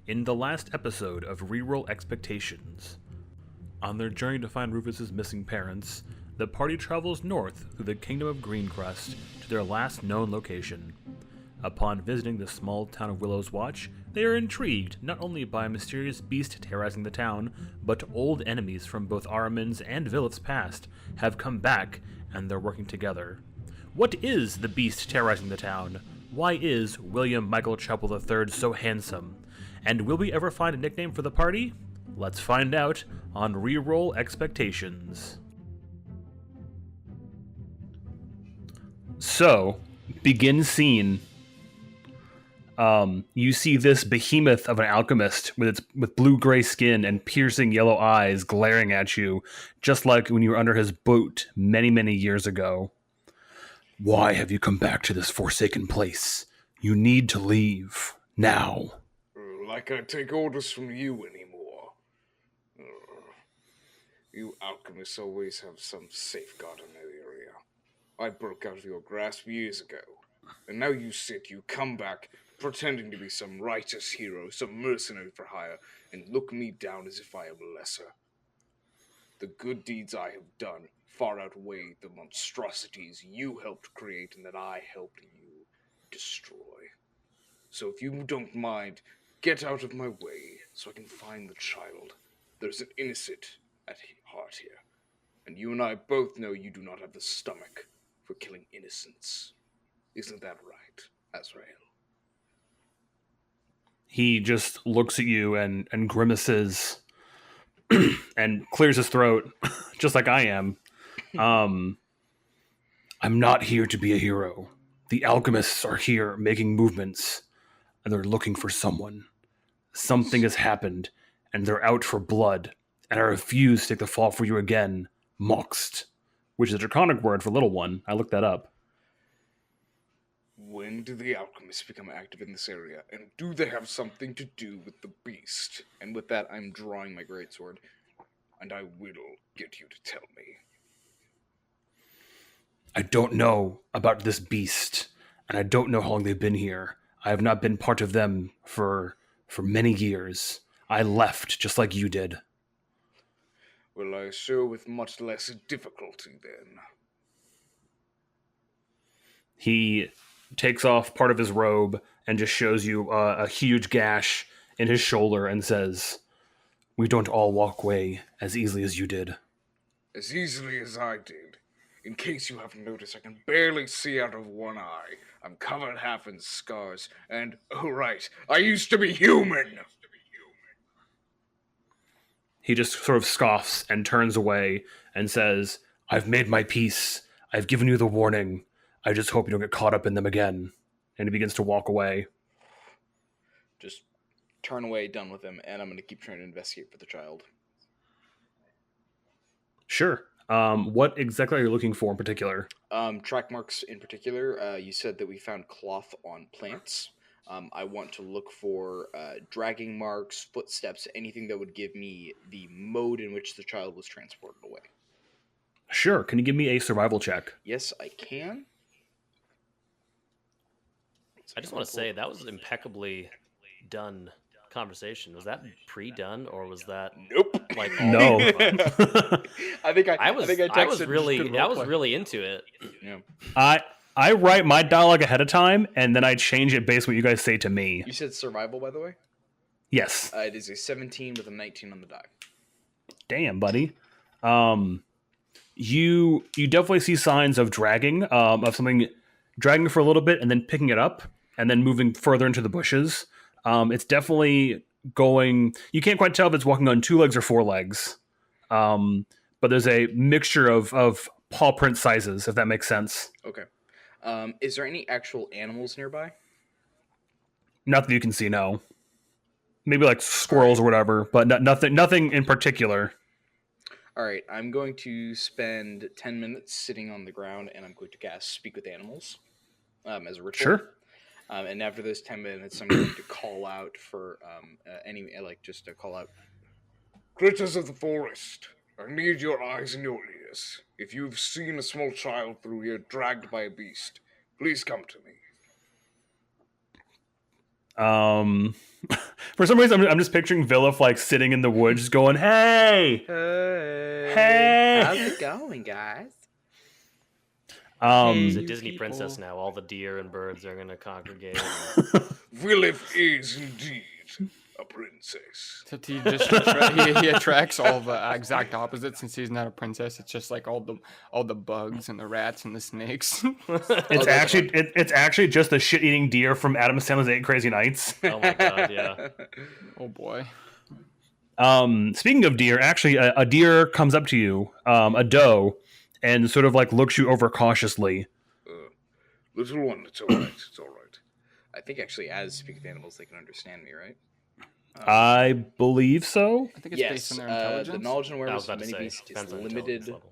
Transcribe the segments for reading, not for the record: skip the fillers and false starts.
In the last episode of Reroll Expectations, on their journey to find Rufus's missing parents, the party travels north through the Kingdom of Greencrest to their last known location. Upon visiting the small town of Willow's Watch, they are intrigued not only by a mysterious beast terrorizing the town, but old enemies from both Ahriman's and Vilif's past have come back and they're working together. What is the beast terrorizing the town? Why is William Michael Chapwell III so handsome? And will we ever find a nickname for the party? Let's find out on Reroll Expectations. So, begin scene. You see this behemoth of an alchemist with blue-gray skin and piercing yellow eyes glaring at you, just like when you were under his boot many, many years ago. Why have you come back to this forsaken place? You need to leave. Now. Like I take orders from you anymore. You alchemists always have some safeguard in that area. I broke out of your grasp years ago. And now you come back, pretending to be some righteous hero, some mercenary for hire, and look me down as if I am lesser. The good deeds I have done far outweigh the monstrosities you helped create and that I helped you destroy. So if you don't mind, get out of my way so I can find the child. There's an innocent at heart here, and you and I both know you do not have the stomach for killing innocents. Isn't that right, Izrail? He just looks at you and grimaces and clears his throat, just like I am. I'm not here to be a hero. The alchemists are here making movements, and they're looking for someone. Something has happened, and they're out for blood, and I refuse to take the fall for you again, moxed, which is a draconic word for little one. I looked that up. When do the alchemists become active in this area, and do they have something to do with the beast? And with that, I'm drawing my greatsword, and I will get you to tell me. I don't know about this beast, and I don't know how long they've been here. I have not been part of them for many years. I left just like you did. Well, I assure with much less difficulty, then. He takes off part of his robe and just shows you a huge gash in his shoulder and says, "We don't all walk away as easily as you did." As easily as I did. In case you haven't noticed, I can barely see out of one eye. I'm covered half in scars, and, oh right, I used to be human! He just sort of scoffs and turns away and says, "I've made my peace. I've given you the warning. I just hope you don't get caught up in them again." And he begins to walk away. Just turn away, done with him, and I'm going to keep trying to investigate for the child. Sure. What exactly are you looking for in particular? Track marks in particular. You said that we found cloth on plants. I want to look for dragging marks, footsteps, anything that would give me the mode in which the child was transported away. Sure. Can you give me a survival check? Yes, I can. I just want to say that was impeccably done conversation. Was that pre-done or was that Nope. like No. I was really into it. Yeah. I write my dialogue ahead of time and then I change it based on what you guys say to me. You said survival, by the way? Yes. It is a 17 with a 19 on the die. Damn, buddy. You definitely see signs of dragging, of something dragging for a little bit and then picking it up and then moving further into the bushes. It's definitely going. You can't quite tell if it's walking on 2 legs or 4 legs, but there's a mixture of paw print sizes, if that makes sense. Okay. Is there any actual animals nearby? Not that you can see, no. Maybe like squirrels or whatever, but nothing in particular. All right, I'm going to spend 10 minutes sitting on the ground, and I'm going to cast Speak with Animals as a ritual. Sure. And after those 10 minutes, I'm going to call out for call out. Critters of the forest, I need your eyes and your ears. If you've seen a small child through here dragged by a beast, please come to me. Um, for some reason, I'm just picturing Vilif like sitting in the woods, just going, "Hey, hey, how's it going, guys? He's a you Disney people. princess now. All the deer and birds are going to congregate. Willif is indeed a princess. Except he just he attracts all the exact opposites since he's not a princess. It's just like all the bugs and the rats and the snakes. It's actually just the shit-eating deer from Adam Sandler's 8 Crazy Nights." Oh my god, yeah. Oh boy. Speaking of deer, actually, a deer comes up to you, a doe, and sort of like looks you over cautiously. Little one, it's all right. It's all right. I think actually, as speak of animals, they can understand me, right? I believe so. I think it's based on their intelligence. The knowledge and I was awareness about of to many say, beasts is depends on intelligence limited. level.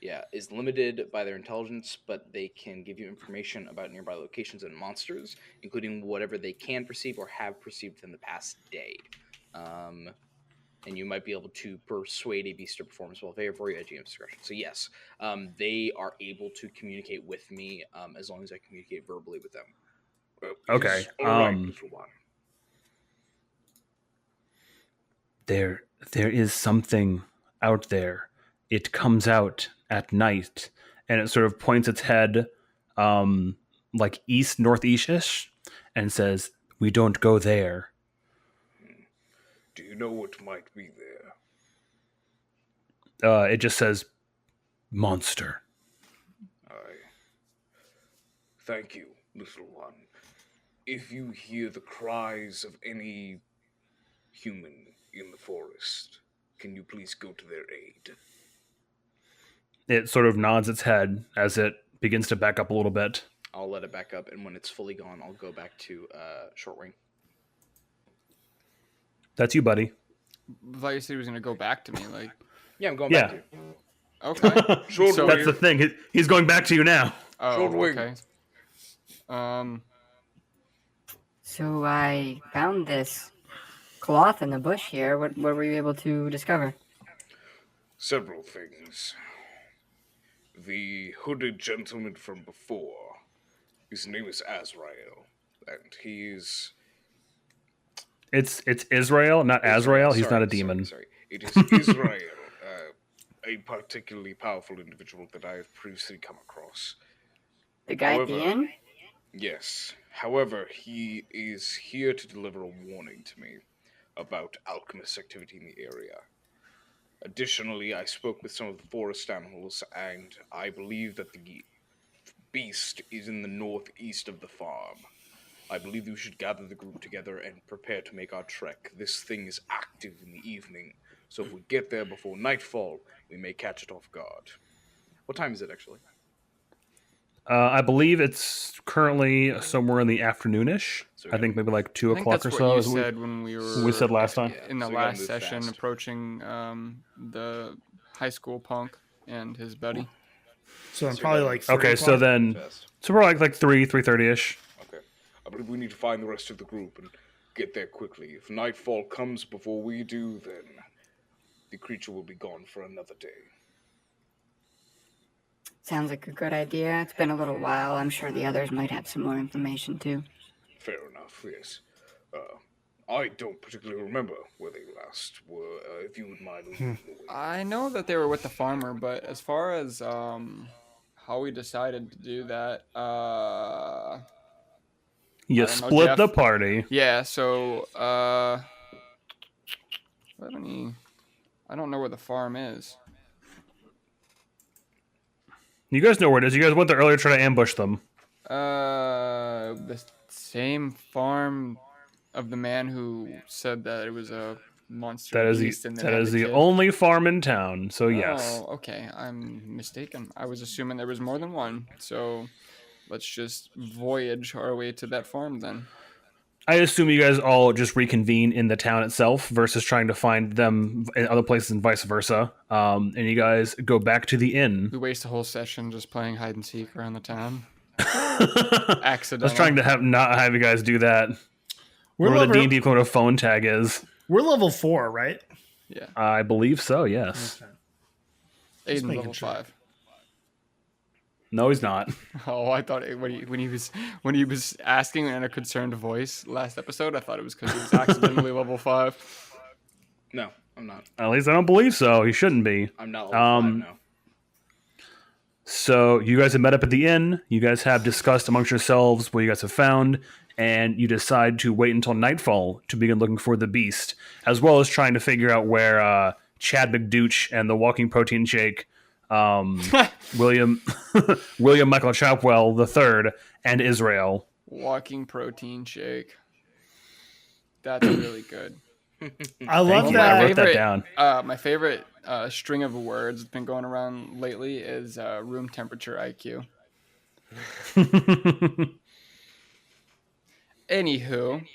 Yeah, is limited by their intelligence, but they can give you information about nearby locations and monsters, including whatever they can perceive or have perceived within the past day. And you might be able to persuade a beast to perform as well favor for you at GM's discretion. So yes, they are able to communicate with me as long as I communicate verbally with them. Okay. All right, little one. There is something out there. It comes out at night, and it sort of points its head, like east northeast-ish, and says, "We don't go there." Do you know what might be there? It just says, "Monster." Thank you, little one. If you hear the cries of any human in the forest, can you please go to their aid? It sort of nods its head as it begins to back up a little bit. I'll let it back up, and when it's fully gone, I'll go back to Shortwing. That's you, buddy. I thought you said he was gonna go back to me. Like, Yeah, I'm going back to you. okay. Shortwing. That's the thing. He's going back to you now. Oh, Shortwing. okay. So I found this cloth in the bush here. What were you able to discover? Several things. The hooded gentleman from before, his name is Izrail, and he's... It's Izrail, not Azrael. He's not a demon. Sorry. It is Izrail, a particularly powerful individual that I have previously come across. The guy at the However- inn? Yes. However, he is here to deliver a warning to me about alchemist activity in the area. Additionally, I spoke with some of the forest animals, and I believe that the beast is in the northeast of the farm. I believe we should gather the group together and prepare to make our trek. This thing is active in the evening, so if we get there before nightfall, we may catch it off guard. What time is it, actually? I believe it's currently somewhere in the afternoonish. So I think maybe like 2 I think o'clock that's or what so. you is said when we were we said last time. in the so we gotta last move session, fast. approaching the high school punk and his buddy. So I'm So probably you like gotta- Okay, so then Fast. so we're like 3:30ish. Okay. I believe we need to find the rest of the group and get there quickly. If nightfall comes before we do, then the creature will be gone for another day. Sounds like a good idea. It's been a little while. I'm sure the others might have some more information too. Fair enough, yes. I don't particularly remember where they last were. If you would mind leading the way. I know that they were with the farmer, but as far as how we decided to do that, You I don't know, split Jeff. the party. yeah. So do I have any? I don't know where the farm is. You guys know where it is. You guys went there earlier to try to ambush them. The same farm of the man who said that it was a monster That is beast and then that had is the the kid. only farm in town. So yes. Oh, okay. I'm mistaken. I was assuming there was more than one. So let's just voyage our way to that farm then. I assume you guys all just reconvene in the town itself versus trying to find them in other places and vice versa. And you guys go back to the inn. We waste a whole session just playing hide and seek around the town. I Accidental. was trying to not have you guys do that. We're Where the level, D&D equivalent of phone tag is. we're level 4, right? Yeah. I believe so, yes. Okay. Just Aiden making level sure. 5. No, he's not. Oh, I thought when he was asking in a concerned voice last episode, I thought it was because he was accidentally level 5. No, I'm not. At least I don't believe so. He shouldn't be. I'm not level 5 now. So you guys have met up at the inn. You guys have discussed amongst yourselves what you guys have found, and you decide to wait until nightfall to begin looking for the beast, as well as trying to figure out where Chad McDooch and the walking protein shake, William Michael Chapwell the third, and Izrail. Walking protein shake. That's really good. I love Thank you. I that. wrote that down. My favorite string of words that's been going around lately is room temperature IQ. Anywho,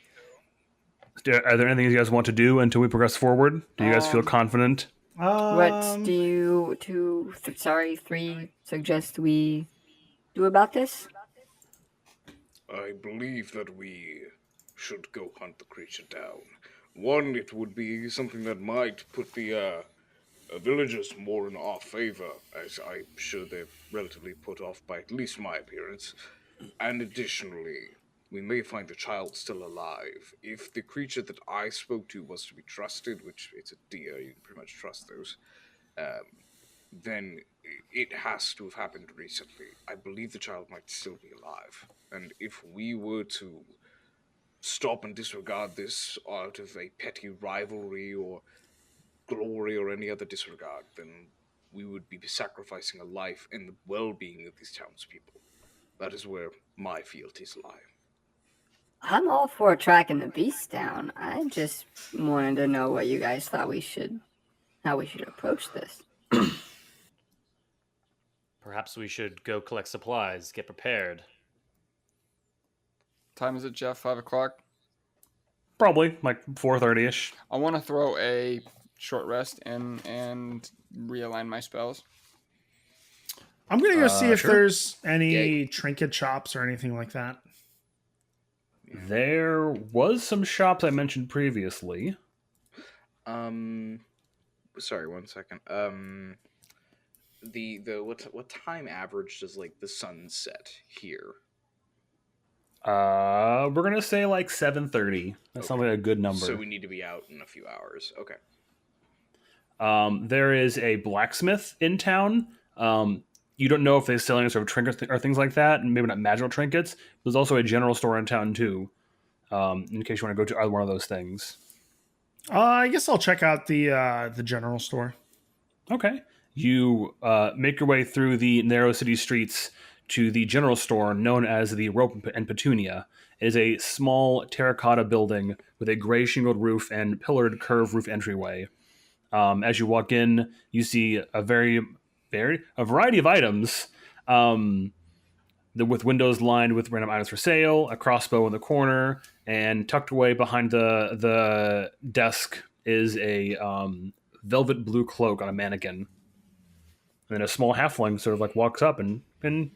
Are there anything you guys want to do until we progress forward? Do you guys feel confident? What do you three suggest we do about this? I believe that we should go hunt the creature down. One, it would be something that might put the villagers more in our favor, as I'm sure they're relatively put off by at least my appearance. And additionally, we may find the child still alive. If the creature that I spoke to was to be trusted, which it's a deer, you can pretty much trust those, then it has to have happened recently. I believe the child might still be alive. And if we were to stop and disregard this out of a petty rivalry or glory or any other disregard, then we would be sacrificing a life and the well-being of these townspeople. That is where my fealties lie. I'm all for tracking the beast down. I just wanted to know what you guys thought how we should approach this. Perhaps we should go collect supplies, get prepared. time is it, Jeff? 5 o'clock? Probably like 4:30ish. I want to throw a short rest and realign my spells. I'm gonna go see if Sure. there's any trinket shops or anything like that. There was some shops I mentioned previously. Sorry, 1 second. The what time average does like the sun set here? We're gonna say like 7:30. That sounds like a good number. So we need to be out in a few hours. Okay. There is a blacksmith in town. You don't know if they sell any sort of trinkets or things like that, and maybe not magical trinkets. There's also a general store in town too, in case you want to go to either one of those things. I guess I'll check out the general store. Okay. You make your way through the narrow city streets to the general store known as the Rope and Petunia. It is a small terracotta building with a gray shingled roof and pillared curved roof entryway. As you walk in, you see a variety of items, with windows lined with random items for sale, a crossbow in the corner, and tucked away behind the desk is a velvet blue cloak on a mannequin. And then a small halfling sort of like walks up and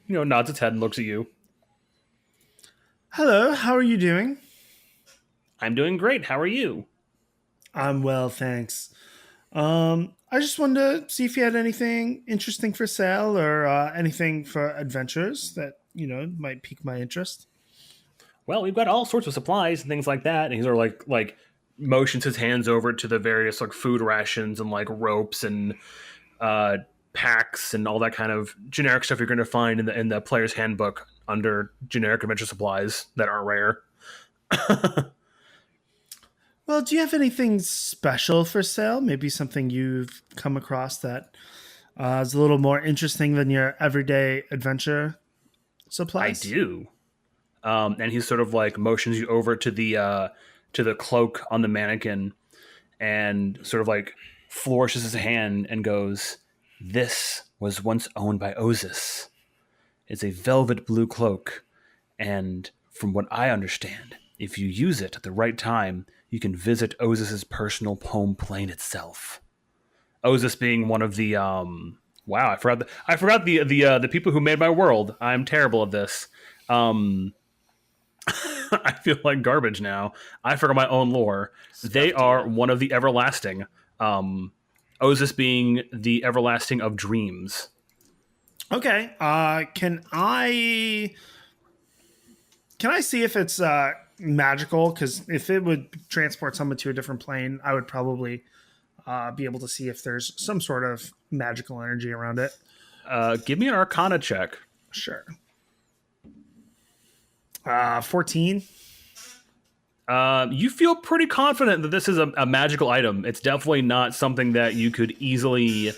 nods its head and looks at you. Hello, how are you doing? I'm doing great. How are you? I'm well, thanks. I just wanted to see if you had anything interesting for sale or anything for adventures that, might pique my interest. Well, we've got all sorts of supplies and things like that. And he sort of like motions his hands over to the various like food rations and like ropes and packs and all that kind of generic stuff you're going to find in the player's handbook under generic adventure supplies that are rare. Well, do you have anything special for sale? Maybe something you've come across that is a little more interesting than your everyday adventure supplies? I do. And he sort of like motions you over to the cloak on the mannequin and sort of like flourishes his hand and goes, "This was once owned by Ozus. It's a velvet blue cloak. And from what I understand, if you use it at the right time, you can visit Ozus's personal home plane itself." Ozus being one of the wow, I forgot the people who made my world. I'm terrible at this. I feel like garbage now. I forgot my own lore. They are one of the everlasting. Ozus being the everlasting of dreams. Okay. Can I see if it's magical? Because if it would transport someone to a different plane, I would probably be able to see if there's some sort of magical energy around it. Give me an Arcana check. Sure. 14. You feel pretty confident that this is a magical item. It's definitely not something that you could easily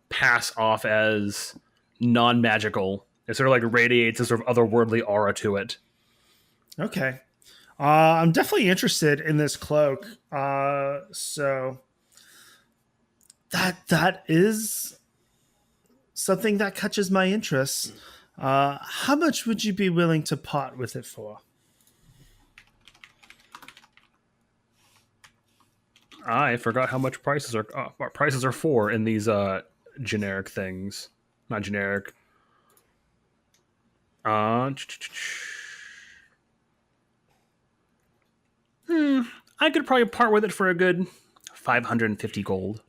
pass off as non-magical. It sort of like radiates a sort of otherworldly aura to it. Okay. I'm definitely interested in this cloak. So that is something that catches my interest. How much would you be willing to part with it for? I forgot how much prices are for in these generic things. Not generic. I could probably part with it for a good 550 gold.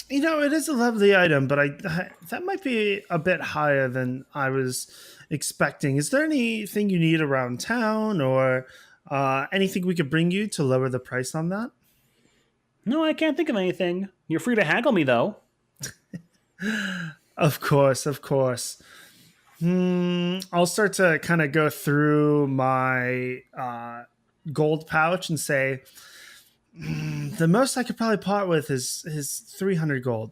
It is a lovely item, but that might be a bit higher than I was expecting. Is there anything you need around town or anything we could bring you to lower the price on that? No, I can't think of anything. You're free to haggle me, though. Of course, of course. I'll start to kind of go through my gold pouch and say, the most I could probably part with is 300 gold.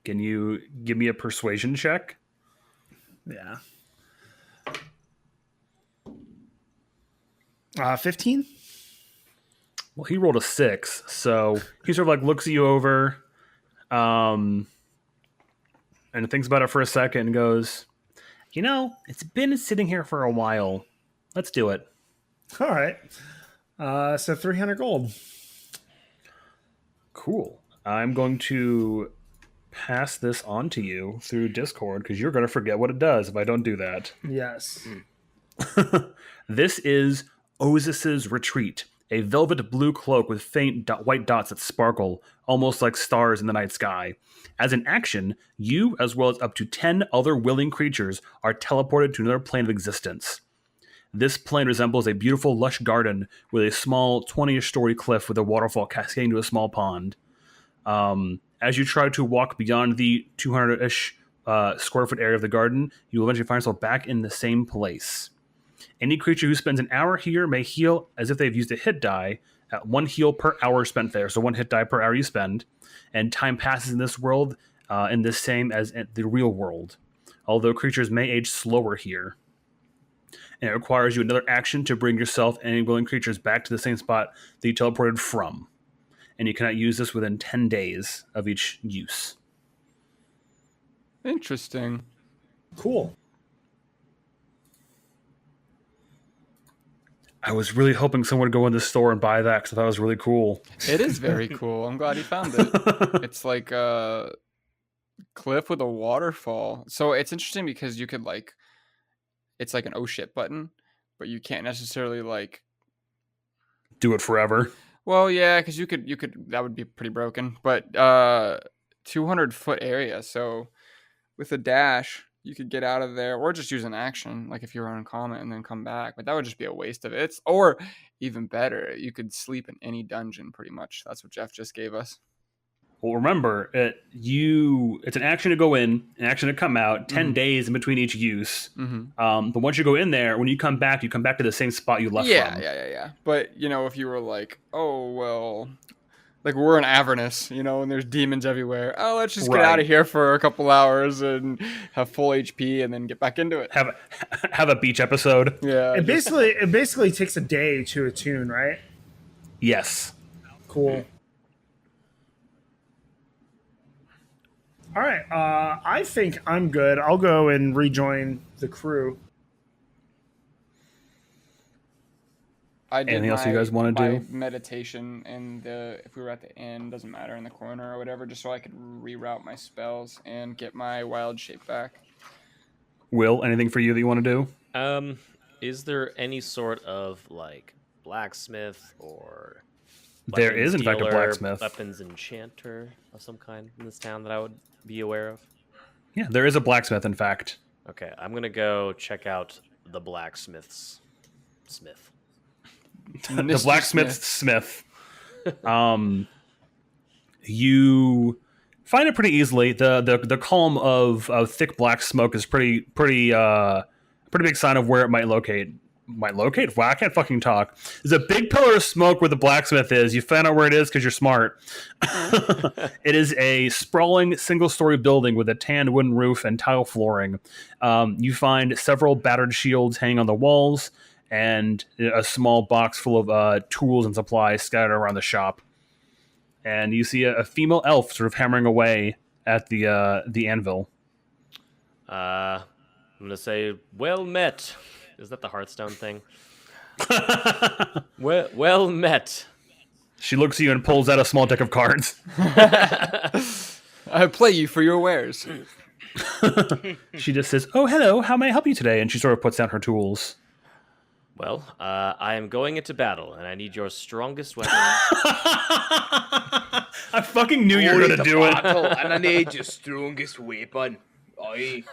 Can you give me a persuasion check? Yeah. 15? Well, he rolled a 6, so he sort of like looks you over, and thinks about it for a second and goes, it's been sitting here for a while. Let's do it. All right. So 300 gold. Cool. I'm going to pass this on to you through Discord because you're going to forget what it does if I don't do that. Yes. This is Ozis's Retreat, a velvet blue cloak with faint white dots that sparkle, almost like stars in the night sky. As an action, you, as well as up to 10 other willing creatures, are teleported to another plane of existence. This plane resembles a beautiful, lush garden with a small 20-ish story cliff with a waterfall cascading to a small pond. As you try to walk beyond the 200-ish square foot area of the garden, you will eventually find yourself back in the same place. Any creature who spends an hour here may heal as if they've used a hit die at 1 heal per hour spent there. So 1 hit die per hour you spend. And time passes in this world in the same as in the real world. Although creatures may age slower here. And it requires you another action to bring yourself and any willing creatures back to the same spot that you teleported from. And you cannot use this within 10 days of each use. Interesting. Cool. I was really hoping someone would go in the store and buy that because I thought it was really cool. It is very cool. I'm glad you found it. It's like a cliff with a waterfall. So it's interesting because you could it's like an oh shit button, but you can't necessarily do it forever. Well, yeah, because you could that would be pretty broken. But 200-foot area, so with a dash you could get out of there, or just use an action, like if you're on comment and then come back. But that would just be a waste of it. Or even better, you could sleep in any dungeon pretty much. That's what Jeff just gave us. Well, remember, it's an action to go in, an action to come out, 10 days in between each use. Mm-hmm. But once you go in there, when you come back to the same spot you left from. Yeah. But, if you were like, oh, well, like we're in Avernus, and there's demons everywhere. Oh, let's just get out of here for a couple hours and have full HP and then get back into it. Have a beach episode. Yeah. It basically takes a day to attune, right? Yes. Cool. All right. I think I'm good. I'll go and rejoin the crew. Anything else you guys want to do? Meditation if we were at the inn, doesn't matter, in the corner or whatever, just so I could reroute my spells and get my wild shape back. Will, anything for you that you want to do? Is there any sort of blacksmith or There is, in fact, a dealer, blacksmith. weapons enchanter of some kind in this town that I would be aware of? Yeah, there is a blacksmith, in fact. Okay, I'm gonna go check out the blacksmith's smith. The Mr. blacksmith Smith. You find it pretty easily. The column of thick black smoke is pretty big sign of where it might locate. Wow, I can't fucking talk. There's a big pillar of smoke where the blacksmith is. You found out where it is because you're smart. It is a sprawling single-story building with a tan wooden roof and tile flooring. You find several battered shields hanging on the walls and a small box full of tools and supplies scattered around the shop. And you see a female elf sort of hammering away at the anvil. I'm gonna say, well met. Is that the Hearthstone thing? well met. She looks at you and pulls out a small deck of cards. I play you for your wares. She just says, "Oh, hello, how may I help you today?" And she sort of puts down her tools. Well, I am going into battle, and I need your strongest weapon. I fucking knew you were going to do it. And I need your strongest weapon. Aye.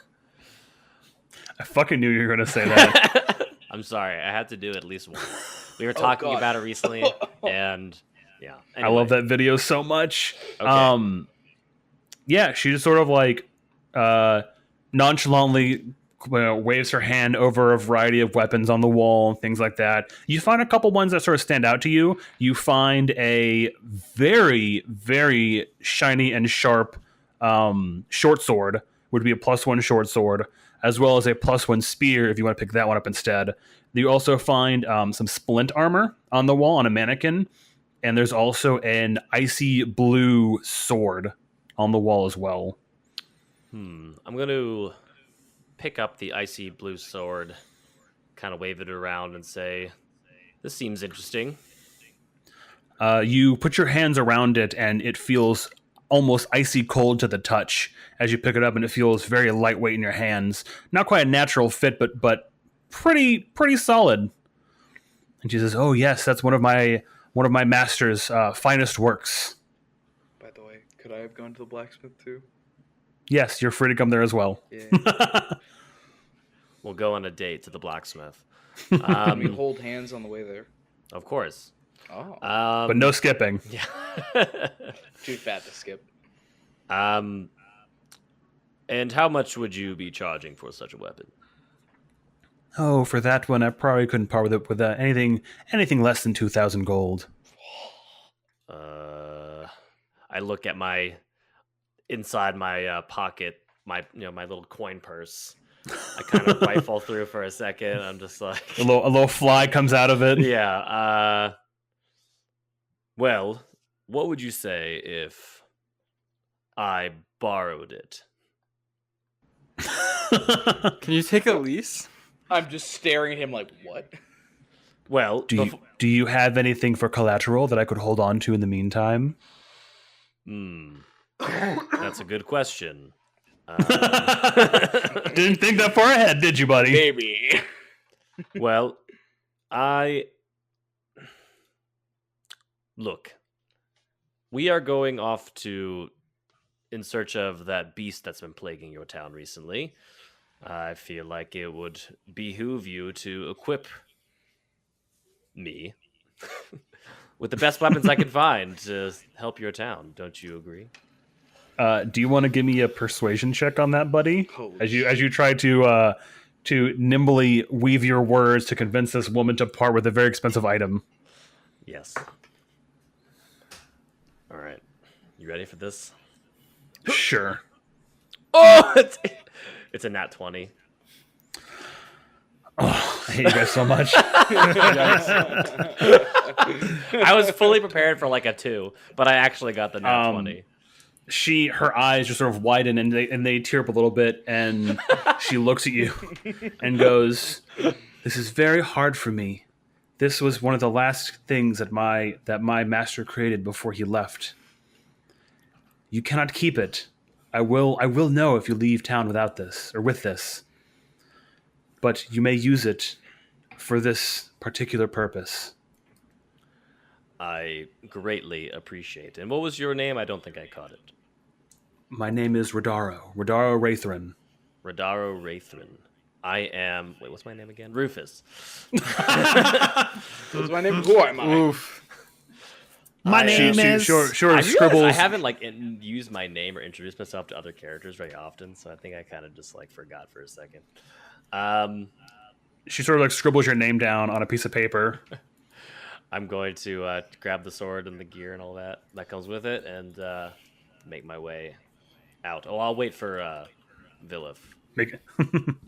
I fucking knew you were going to say that. I'm sorry, I had to do it at least once. We were talking about it recently, and yeah. I love that video so much. Okay. Yeah, she just sort of like nonchalantly waves her hand over a variety of weapons on the wall and things like that. You find a couple ones that sort of stand out to you. You find a very, very shiny and sharp short sword, would be a +1 short sword, as well as a +1 spear if you want to pick that one up instead. You also find some splint armor on the wall on a mannequin, and there's also an icy blue sword on the wall as well. I'm going to pick up the icy blue sword, kind of wave it around and say, this seems interesting. You put your hands around it, and it feels almost icy cold to the touch as you pick it up, and it feels very lightweight in your hands. Not quite a natural fit, but pretty solid. And she says, "Oh yes, that's one of my master's finest works." By the way, could I have gone to the blacksmith too? Yes, you're free to come there as well. Yeah. We'll go on a date to the blacksmith. Can we hold hands on the way there? Of course. Oh. But no skipping. Yeah. Too fat to skip. And how much would you be charging for such a weapon? Oh, for that one, I probably couldn't part with it with anything less than 2,000 gold. I look at my inside my pocket, my little coin purse. I kind of rifle through for a second. I'm just like A little fly comes out of it. yeah. Well, what would you say if I borrowed it? Can you take a lease? I'm just staring at him like, what? Well, Do you have anything for collateral that I could hold on to in the meantime? That's a good question. Didn't think that far ahead, did you, buddy? Maybe. Well, look, we are going off in search of that beast that's been plaguing your town recently. I feel like it would behoove you to equip me with the best weapons I can find to help your town. Don't you agree? Do you want to give me a persuasion check on that, buddy? Holy As you try to nimbly weave your words to convince this woman to part with a very expensive item. Yes. All right. You ready for this? Sure. Oh, it's a nat 20. Oh, I hate you guys so much. I was fully prepared for like a 2, but I actually got the nat 20. Her eyes just sort of widen and they tear up a little bit, and she looks at you and goes, "This is very hard for me. This was one of the last things that my master created before he left. You cannot keep it. I will know if you leave town without this or with this. But you may use it for this particular purpose." I greatly appreciate. And what was your name? I don't think I caught it. My name is Radaro Raithrin. Radaro Raithrin. I am. Wait, what's my name again? Rufus. What's my name? Who am I? Oof. My name is. Sure, I realize scribbles. I haven't used my name or introduced myself to other characters very often, so I think I kind of just forgot for a second. She sort of scribbles your name down on a piece of paper. I'm going to grab the sword and the gear and all that comes with it, and make my way out. Oh, I'll wait for Vilif. Make it.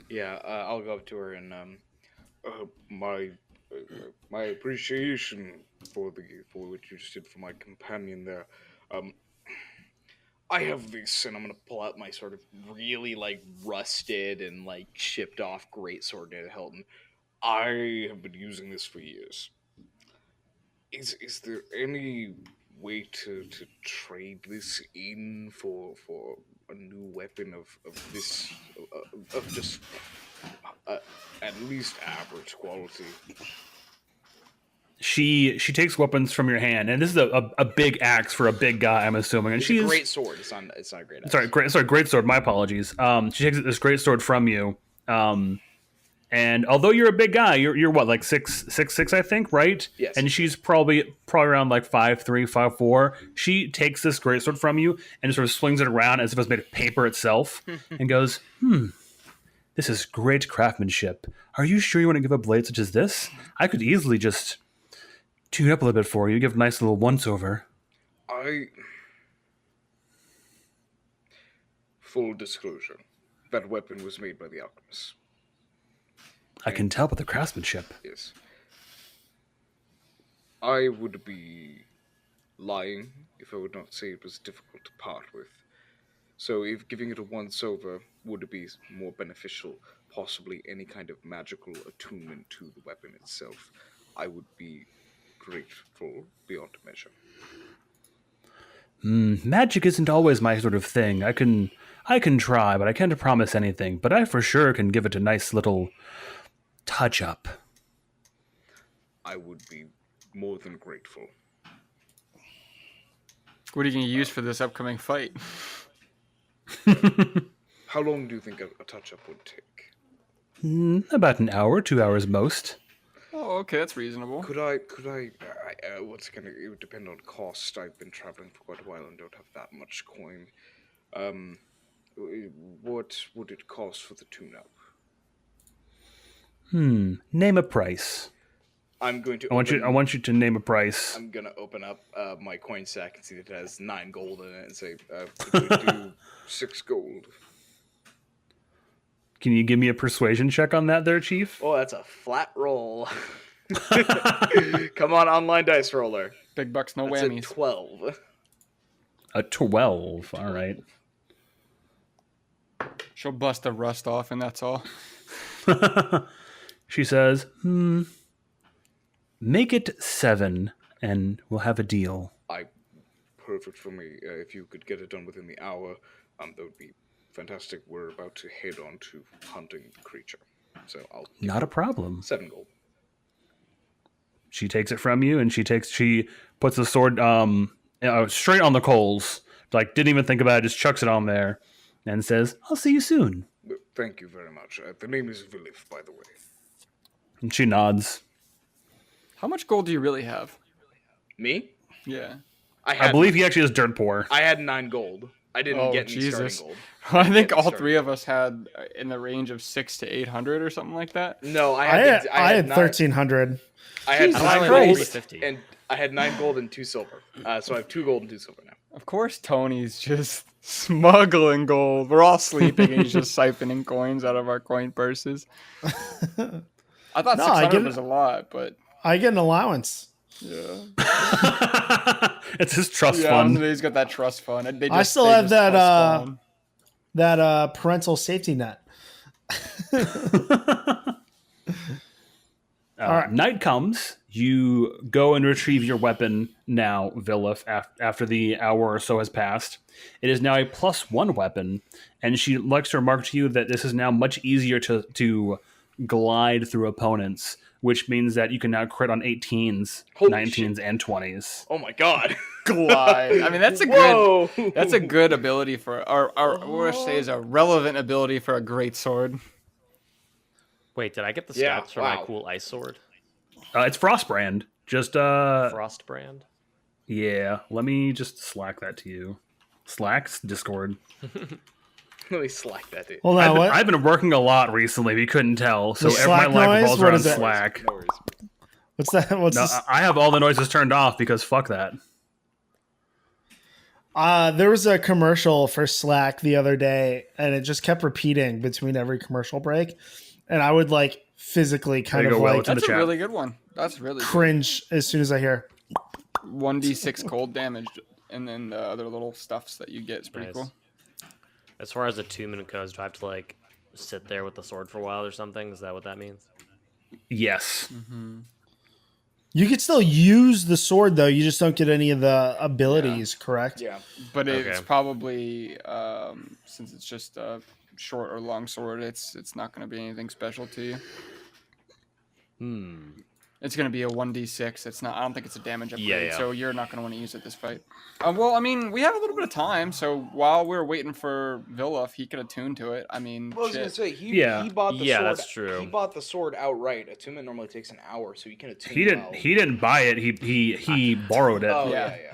Yeah, I'll go up to her and my appreciation for what you just did for my companion there. I have this, and I'm gonna pull out my sort of really rusted and chipped off greatsword near the Hilton. I have been using this for years. Is there any way to trade this in for a new weapon of this of just at least average quality? She takes weapons from your hand, and this is a big axe for a big guy, I'm assuming. And It's a great sword. It's not a great axe. Great sword. My apologies. She takes this great sword from you. And although you're a big guy, you're what, 6'6", I think, right? Yes. And she's probably around 5'3", 5'4". She takes this great sword from you and sort of swings it around as if it's made of paper itself, and goes, "This is great craftsmanship. Are you sure you want to give a blade such as this? I could easily just tune up a little bit for you, give a nice little once-over." Full disclosure, that weapon was made by the alchemists. I can tell by the craftsmanship. Yes. I would be lying if I would not say it was difficult to part with. So if giving it a once-over would be more beneficial, possibly any kind of magical attunement to the weapon itself, I would be grateful beyond measure. Magic isn't always my sort of thing. I can try, but I can't promise anything. But I for sure can give it a nice little touch-up. I would be more than grateful. What are you going to use for this upcoming fight? How long do you think a touch-up would take? About an hour, 2 hours most. Oh, okay, that's reasonable. Could I it would depend on cost. I've been traveling for quite a while and don't have that much coin. What would it cost for the tune-up? Name a price. I'm going to. I want you to name a price. I'm gonna open up my coin sack and see that it has 9 gold in it, and say, "Could we do 6 gold?" Can you give me a persuasion check on that, there, Chief? Oh, that's a flat roll. Come on, online dice roller. Big bucks, no That's whammies. a 12. A 12. All right. She'll bust the rust off, and that's all. She says, make it 7, and we'll have a deal. Perfect for me. If you could get it done within the hour, that would be fantastic. We're about to head on to hunting the creature, so I'll. Not a problem. 7 gold. She takes it from you, and she puts the sword straight on the coals. Didn't even think about it, just chucks it on there, and says, "I'll see you soon." Thank you very much. The name is Vilif, by the way. And she nods. How much gold do you really have? Me? Yeah. I believe he actually is dirt poor. I had 9 gold. I didn't get any starting gold. I think all three of us had in the range of 600 to 800 or something like that. No, I had 1,300. I had Jesus 9 Christ. gold, and I had 9 gold and 2 silver. So I have 2 gold and 2 silver now. Of course, Tony's just smuggling gold. We're all sleeping, and he's just siphoning coins out of our coin purses. I thought 600 was a lot, but I get an allowance. yeah. It's his trust fund. He's got that trust fund. I still have that parental safety net. Night comes. You go and retrieve your weapon now, Vilif, after the hour or so has passed. It is now a +1 weapon, and she likes to remark to you that this is now much easier to glide through opponents which means that you can now crit on 18s, Holy 19s, and 20s. Oh my god. Glide. I mean, that's a Whoa. good. That's a good ability for, or what I say is a relevant ability for a great sword. Wait, did I get the Yeah, stats for my wow. cool ice sword? It's Frostbrand. Just Frostbrand? yeah. Let me just slack that to you. Slacks Discord. Let me slack that dude. Hold on, what? I've been working a lot recently. If you couldn't tell, so The Slack my life noise? revolves What around is it? Slack. No worries. What's that? What's No, this? I have all the noises turned off because fuck that. There was a commercial for Slack the other day, and it just kept repeating between every commercial break, and I would like physically kind There you of go, Will. like It's in the That's a chat. really good one. That's really good. cringe as soon as I hear. 1d6 cold damage, and then the other little stuffs that you get is pretty Nice. cool. As far as the 2-minute goes, do I have to like sit there with the sword for a while or something? Is that what that means? Yes. You could still use the sword though. You just don't get any of the abilities, correct? Yeah. But it's Okay. probably since it's just a short or long sword, it's not going to be anything special to you. It's going to be a 1d6. It's not. I don't think it's a damage upgrade, Yeah. so you're not going to want to use it this fight. Well, I mean, we have a little bit of time, so while we're waiting for Willow, if he could attune to it, I mean, I was gonna shit. say Yeah. he bought the Yeah, sword. that's true. He bought the sword outright. Attunement normally takes an hour, so you can attune. He didn't. well. He didn't buy it. He borrowed it. Oh Yeah. yeah, yeah.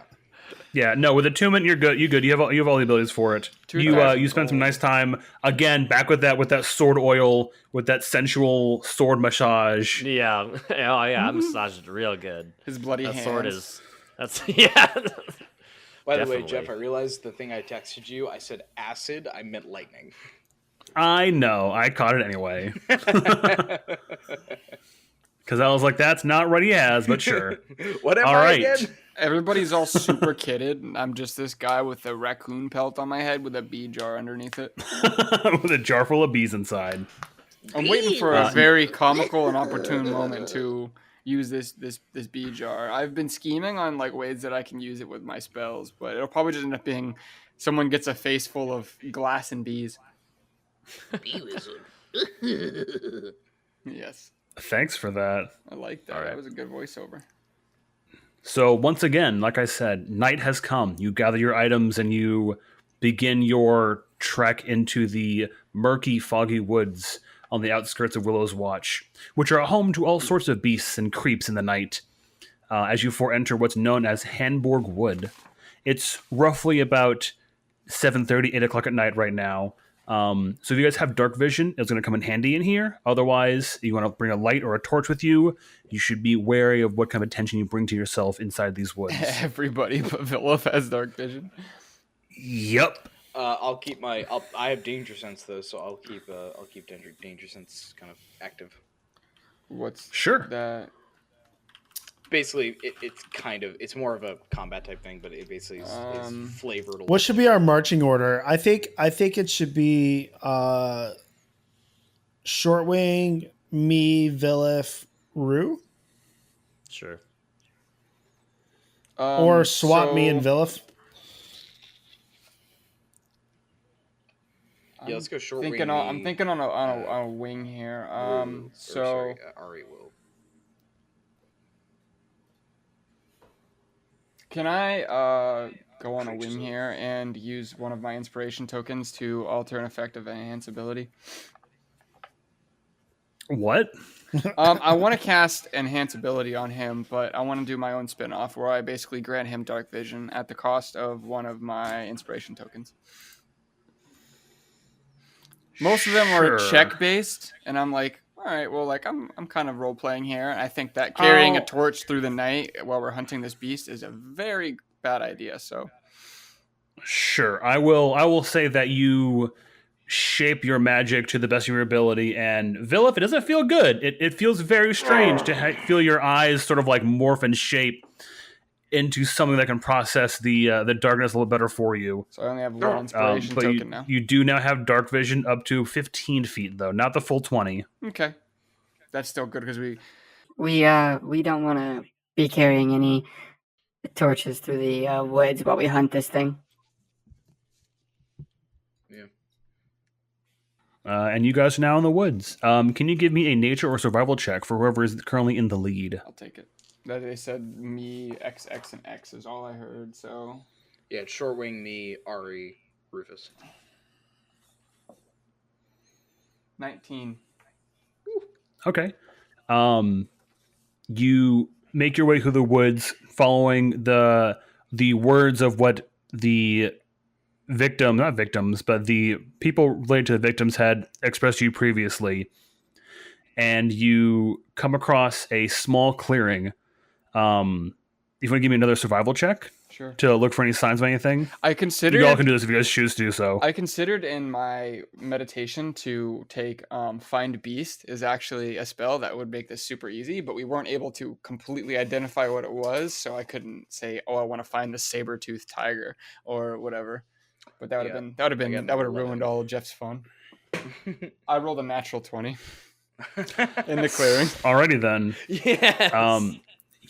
Yeah, no, with attunement, you're good. You're good. You have all the abilities for it. You 2,000 you spent some gold. nice time again back with that sword oil, with that sensual sword massage. Yeah. Oh yeah, I massaged it real good. His bloody That hands. sword is. That's yeah. By the way, Definitely. Jeff, I realized the thing I texted you. I said acid. I meant lightning. I know. I caught it anyway because I was like, "That's not what he has," but sure. What am All I right. again? Everybody's all super kitted, and I'm just this guy with a raccoon pelt on my head with a bee jar underneath it. With a jar full of bees inside. I'm waiting for a very comical and opportune moment to use this bee jar. I've been scheming on like ways that I can use it with my spells, but it'll probably just end up being someone gets a face full of glass and bees. Yes, Thanks for that. I like that. All right. That was a good voiceover. So once again, like I said, night has come. You gather your items and you begin your trek into the murky, foggy woods on the outskirts of Willow's Watch, which are home to all sorts of beasts and creeps in the night. As you enter what's known as Hamburg Wood, it's roughly about 7:30, 8 o'clock at night right now. So if you guys have dark vision, it's going to come in handy in here. Otherwise, you want to bring a light or a torch with you. You should be wary of what kind of attention you bring to yourself inside these woods. Everybody but Vilif has dark vision. Yep. I'll keep my. I have danger sense though, so I'll keep danger sense kind of active. What's Sure. that? Basically, it's more of a combat type thing, but it basically is flavored. What should be our marching order? I think it should be Shortwing, me, Vilif, Rue, Sure. or swap me so- and Vilif. Yeah, let's go short. I'm thinking on a wing here. Ari will. Can I go on a whim here and use one of my inspiration tokens to alter an effect of enhance ability? What? I want to cast enhance ability on him, but I want to do my own spin-off where I basically grant him dark vision at the cost of one of my inspiration tokens. Most of them are Sure. check-based, and I'm like, all right, well, like I'm kind of role-playing here. I think that carrying a torch through the night while we're hunting this beast is a very bad idea. So Sure. I will say that you shape your magic to the best of your ability, and Vilif, it doesn't feel good. It feels very strange to feel your eyes sort of like morph and shape into something that can process the darkness a little better for you. I only have one inspiration But token now. you do now have dark vision up to 15 feet, though, not the full 20. Okay, that's still good because We don't want to be carrying any torches through the woods while we hunt this thing. And you guys are now in the woods. Can you give me a nature or survival check for whoever is currently in the lead? I'll take it. That they said me, X, X, and X is all I heard. So Yeah, it's Shortwing, me, Ari, Rufus. 19. Okay. You make your way through the woods, following the words of what the not victims, but the people related to the victims had expressed to you previously. And you come across a small clearing. You want to give me another survival check? Sure. To look for any signs of anything? I considered. You all can do this if you guys choose to do so. I considered in my meditation to take Find Beast is actually a spell that would make this super easy, but we weren't able to completely identify what it was, so I couldn't say, "Oh, I want to find the saber-toothed tiger" or whatever. But that would have ruined all of Jeff's fun. I rolled a natural 20 in the clearing. Alrighty then. Yes.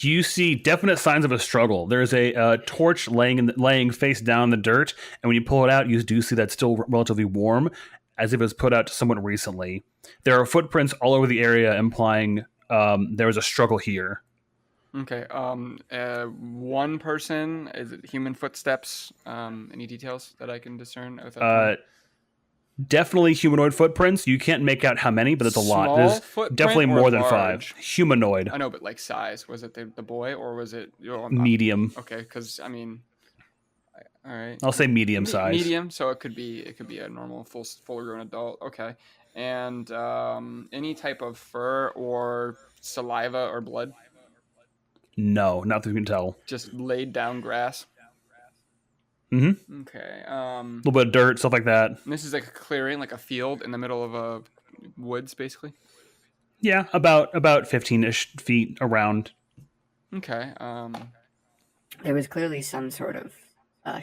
You see definite signs of a struggle. There's a torch laying face down in the dirt, and when you pull it out, you do see that's still relatively warm, as if it was put out somewhat recently. There are footprints all over the area, implying there was a struggle here. Okay. One person, is it human footsteps? Any details that I can discern? Definitely humanoid footprints. You can't make out how many, but it's a lot. There's definitely more than 5. Humanoid. I know, but like size. Was it the boy or was it medium? Okay, because I mean, all right. I'll say medium size. Medium, so it could be a normal full-grown adult. Okay, and any type of fur or saliva or blood. No, not that you can tell. Just laid down grass. Mm-hmm. Okay. A little bit of dirt, stuff like that. This is like a clearing, like a field in the middle of a woods, basically. Yeah, about 15-ish feet around. Okay. There was clearly some sort of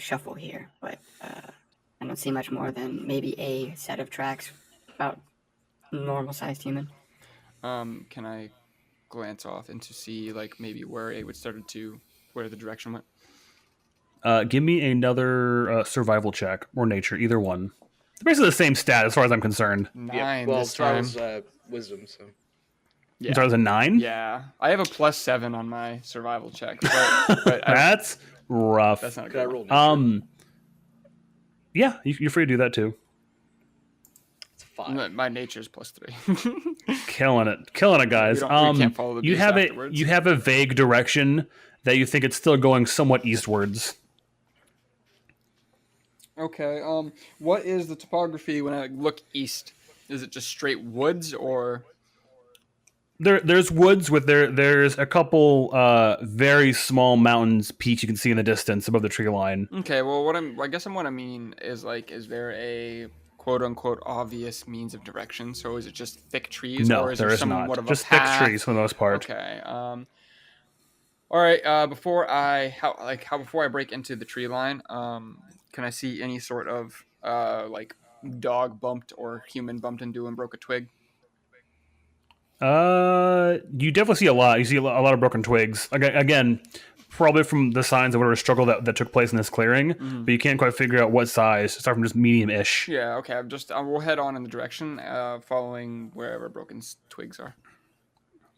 shuffle here, but I don't see much more than maybe a set of tracks, about normal-sized human. Can I glance off and to see like maybe where it would where the direction went? Give me another survival check or nature, either one. They're basically the same stat as far as I'm concerned. 9 well, this time. Charles, wisdom, so. Yeah. So I was a 9? Yeah. I have a +7 on my survival check. But That's rough. that's not a Could I good roll one. nature? Yeah, you're free to do that too. It's 5. My nature's +3. Killing it, guys. We can't follow the You beast have afterwards. you have a vague direction that you think it's still going somewhat eastwards. Okay. What is the topography when I look east? Is it just straight woods or? There's woods with there's a couple very small mountains peaks you can see in the distance above the tree line. Okay. Well, what I mean is like, is there a quote unquote obvious means of direction? So is it just thick trees? No, or is there is somewhat not. of a Just thick path? trees for the most part. Okay. All right. Before I break into the tree line, can I see any sort of like dog bumped or human bumped into and broke a twig? You definitely see a lot. You see a lot of broken twigs. Again, probably from the signs of whatever struggle that took place in this clearing, but you can't quite figure out what size. Start from just medium-ish. Yeah. Okay. We'll head on in the direction following wherever broken twigs are.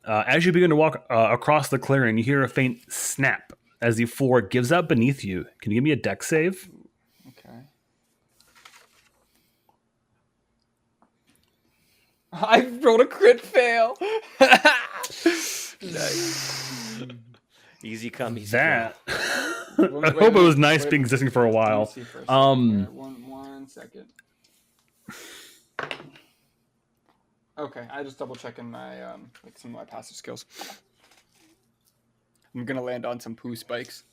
As you begin to walk across the clearing, you hear a faint snap as the floor gives out beneath you. Can you give me a dex save? Okay. I rolled a crit fail. Nice. Easy come, easy That. Wait, I hope it was nice wait. being existing for a while. Let me see for a second here. One second. Okay, I just double checking my like some of my passive skills. I'm gonna land on some poo spikes.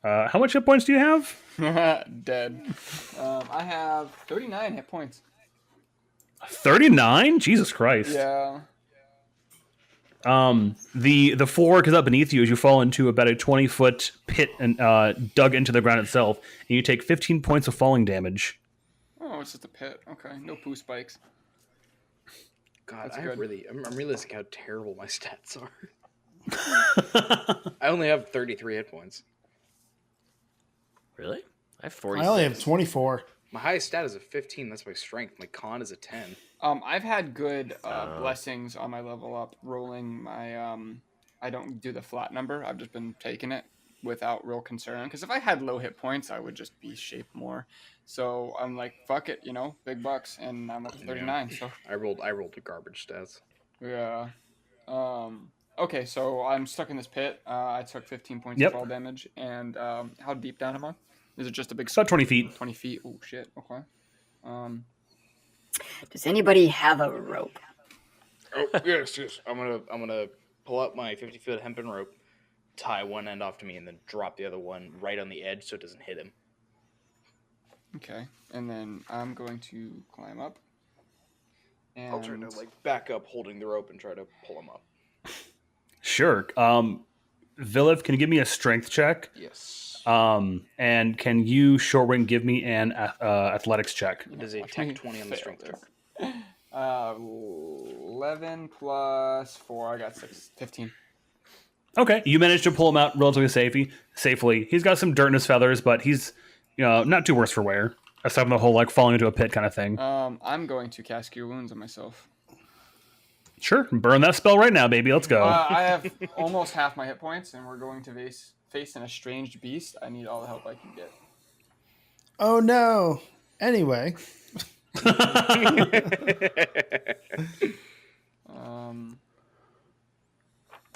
How much hit points do you have? Dead. I have 39 hit points. 39? Jesus Christ. Yeah. The floor goes up beneath you as you fall into about a 20-foot pit and dug into the ground itself, and you take 15 points of falling damage. Oh, it's just a pit. Okay, no poo spikes. God, That's I'm good. realizing how terrible my stats are. I only have 33 hit points. Really? I have 40. I only have 24. My highest stat is a 15. That's my strength. My con is a 10. I've had good blessings on my level up. Rolling my I don't do the flat number. I've just been taking it without real concern. Because if I had low hit points, I would just be shaped more. So I'm like, fuck it, big bucks, and I'm up to 39. So I rolled the garbage stats. yeah. Okay, so I'm stuck in this pit. I took 15 points Yep. of fall damage, and how deep down am I? Is it just a big? About 20 feet. 20 feet. Oh shit. Okay. Does anybody have a rope? Oh yes. I'm gonna pull out my 50-foot hempen rope, tie one end off to me, and then drop the other one right on the edge so it doesn't hit him. Okay, and then I'm going to climb up. And I'll try to back up, holding the rope, and try to pull him up. Sure. Viliv, can you give me a strength check? Yes. And can you, Shortwing, give me an athletics check? It is a Watch me tech 20 on the strength fail check. 11 plus 4. I got 15. Okay, you managed to pull him out relatively safely. He's got some dirt in his feathers, but he's not too worse for wear. Aside from the whole falling into a pit kind of thing. I'm going to cast Cure Wounds on myself. Sure, burn that spell right now, baby. Let's go. I have almost half my hit points, and we're going to face an estranged beast. I need all the help I can get. Oh no. Anyway.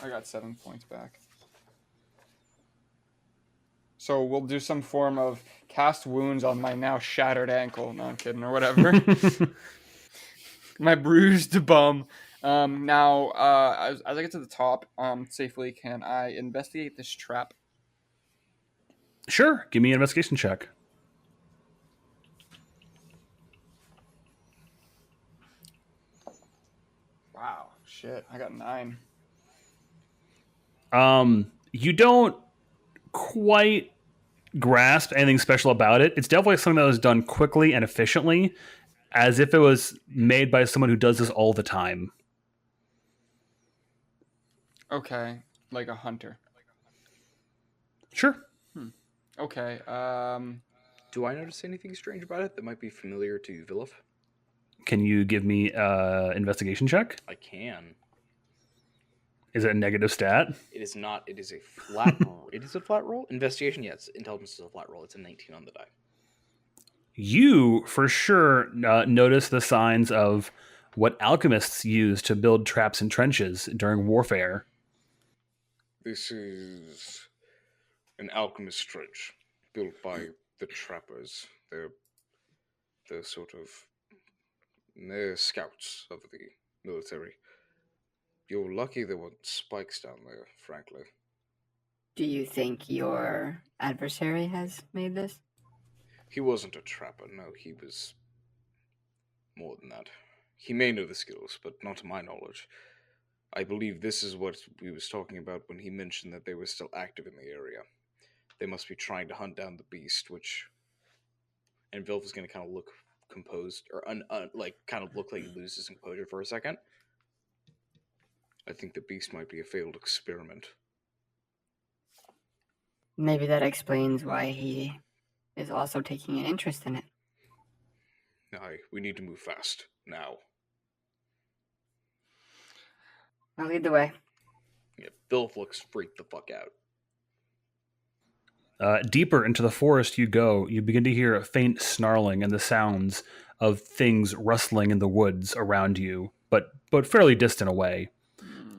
I got 7 points back. So we'll do some form of cast wounds on my now shattered ankle. No, I'm kidding, or whatever. My bruised bum. Now, as I get to the top, safely, can I investigate this trap? Sure, give me an investigation check. Wow, shit, I got 9. You don't quite grasp anything special about it. It's definitely something that was done quickly and efficiently, as if it was made by someone who does this all the time. Okay, like a hunter. Sure. Okay, Do I notice anything strange about it that might be familiar to Viliv? Can you give me an investigation check? I can. Is it a negative stat? It is not. It is a flat roll. It is a flat roll? Investigation, yes. Intelligence is a flat roll. It's a 19 on the die. You, for sure, notice the signs of what alchemists use to build traps and trenches during warfare. This is an alchemist trench built by the trappers. They're sort of they're scouts of the military. You're lucky there weren't spikes down there, frankly. Do you think your adversary has made this? He wasn't a trapper, no, he was more than that. He may know the skills, but not to my knowledge. I believe this is what he was talking about when he mentioned that they were still active in the area. They must be trying to hunt down the beast, which... And Vilf is going to kind of look composed, or kind of look like he loses composure for a second. I think the beast might be a failed experiment. Maybe that explains why he is also taking an interest in it. Aye, we need to move fast, now. I'll lead the way. Yeah, Vilf looks freaked the fuck out. Deeper into the forest you go, you begin to hear a faint snarling and the sounds of things rustling in the woods around you, but fairly distant away.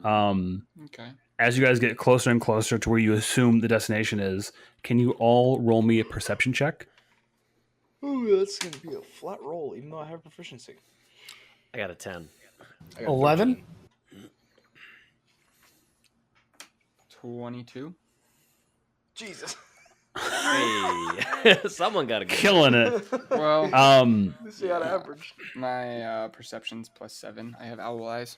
Okay. As you guys get closer and closer to where you assume the destination is, can you all roll me a perception check? Ooh, that's going to be a flat roll, even though I have proficiency. I got a 10. I got 11? 13. 22. Jesus. Hey, someone got to get Killing it. Well, This is on average. my perception's +7. I have owl eyes.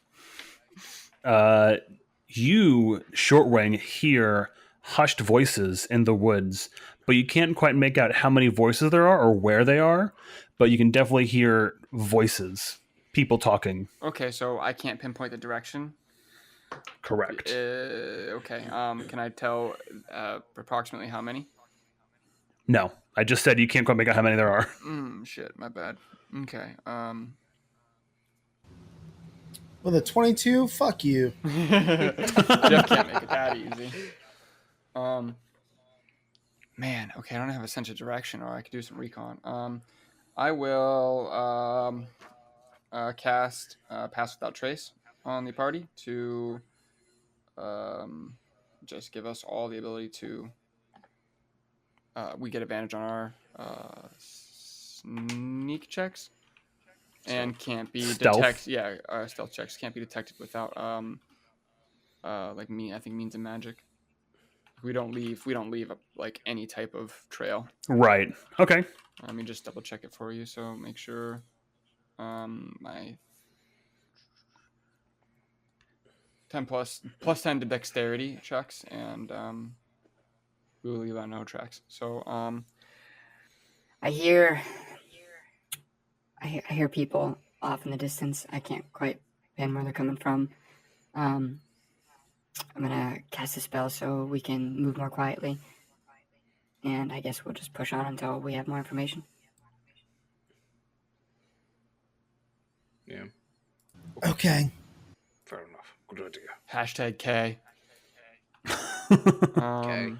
You, Shortwing, hear hushed voices in the woods, but you can't quite make out how many voices there are or where they are, but you can definitely hear voices, people talking. Okay, so I can't pinpoint the direction. Correct. Okay. Can I tell approximately how many? No, I just said you can't quite make out how many there are. Shit, my bad. Okay. With a 22, fuck you. Jeff can't make it that easy. Man, okay, I don't have a sense of direction, or I could do some recon. I will cast Pass Without Trace on the party to just give us all the ability to. We get advantage on our sneak checks, and can't be Stealth? detected. Yeah, our stealth checks can't be detected without I think means of magic. We don't leave like any type of trail. Right. Okay. Let me just double check it for you. So make sure my 10 plus 10 to dexterity checks, and we will leave out no tracks. So I hear people off in the distance. I can't quite pin where they're coming from. I'm gonna cast a spell so we can move more quietly, and I guess we'll just push on until we have more information. Yeah. Okay. Fair enough. Good idea. Hashtag K. Okay.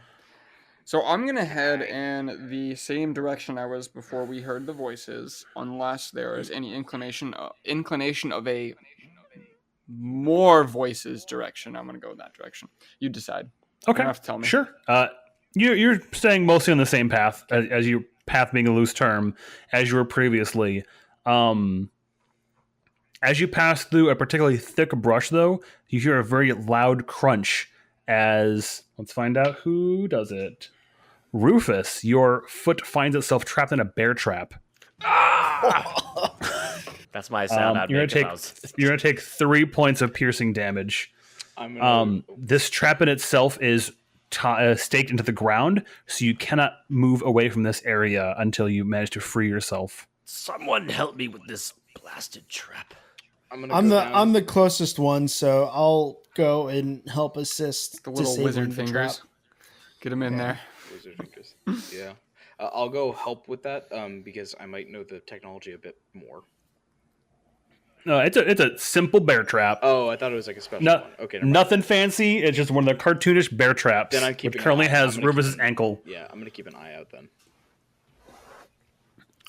So I'm gonna head in the same direction I was before we heard the voices, unless there is any inclination of a more voices direction. I'm gonna go in that direction. You decide. You Okay. don't have to tell me. Sure. You're staying mostly on the same path as your path being a loose term as you were previously. As you pass through a particularly thick brush, though, you hear a very loud crunch as, let's find out who does it. Rufus, your foot finds itself trapped in a bear trap. That's my sound. You're going to take 3 points of piercing damage. This trap in itself is staked into the ground, so you cannot move away from this area until you manage to free yourself. Someone help me with this blasted trap. I'm the closest one, so I'll go and help assist. The little disabling wizard the fingers. trap. Get them in there. Wizard fingers. Yeah. I'll go help with that because I might know the technology a bit more. No, it's a simple bear trap. Oh, I thought it was like a special one. Okay, never mind. Nothing fancy. It's just one of the cartoonish bear traps. Then I'm keeping which currently an eye. has I'm gonna Rufus's keep ankle. Yeah, I'm gonna keep an eye out then.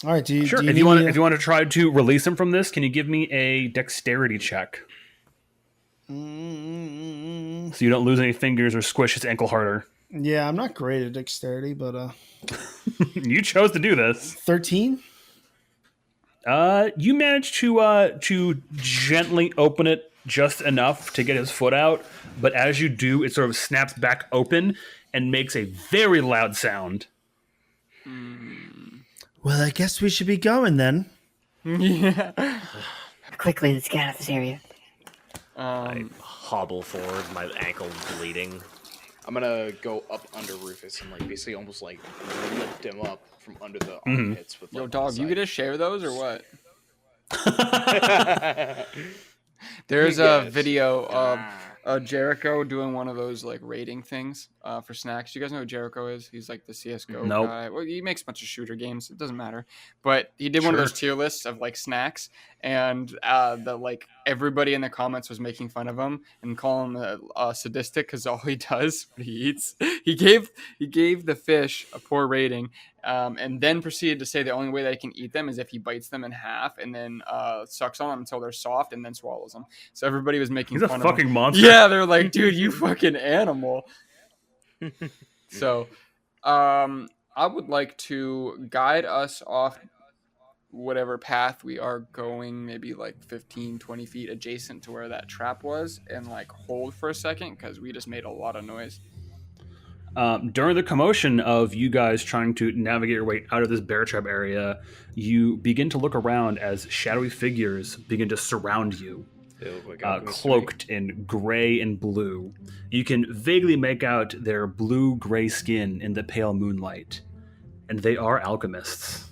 All right. Sure. Do If need you want, me if you want to try to release him from this, can you give me a dexterity check so you don't lose any fingers or squish his ankle harder? Yeah, I'm not great at dexterity, but You chose to do this. 13. You managed to gently open it just enough to get his foot out, but as you do, it sort of snaps back open and makes a very loud sound. Well, I guess we should be going then. Yeah. Quickly, let's get out of this area. I hobble forward, my ankle bleeding. I'm gonna go up under Rufus and like basically almost like lift him up from under the armpits with. Like, Yo, dog, you get get to share those or what? There's a video of Jericho doing one of those like rating things for snacks. You guys know who Jericho is? He's like the CS:GO Nope. guy. Well, he makes a bunch of shooter games. It doesn't matter. But he did one of those tier lists of like snacks, and the like everybody in the comments was making fun of him and calling him sadistic because all he does when he eats, he gave the fish a poor rating, and then proceeded to say the only way that he can eat them is if he bites them in half and then sucks on them until they're soft and then swallows them. So everybody was making He's fun a of him. fucking monster. Yeah, they're like, dude, you fucking animal. So, I would like to guide us off whatever path we are going, maybe like 15, 20 feet adjacent to where that trap was, and like hold for a second because we just made a lot of noise. During the commotion of you guys trying to navigate your way out of this bear trap area, you begin to look around as shadowy figures begin to surround you. They look like alchemists to me. Cloaked in gray and blue. You can vaguely make out their blue-gray skin in the pale moonlight. And they are alchemists.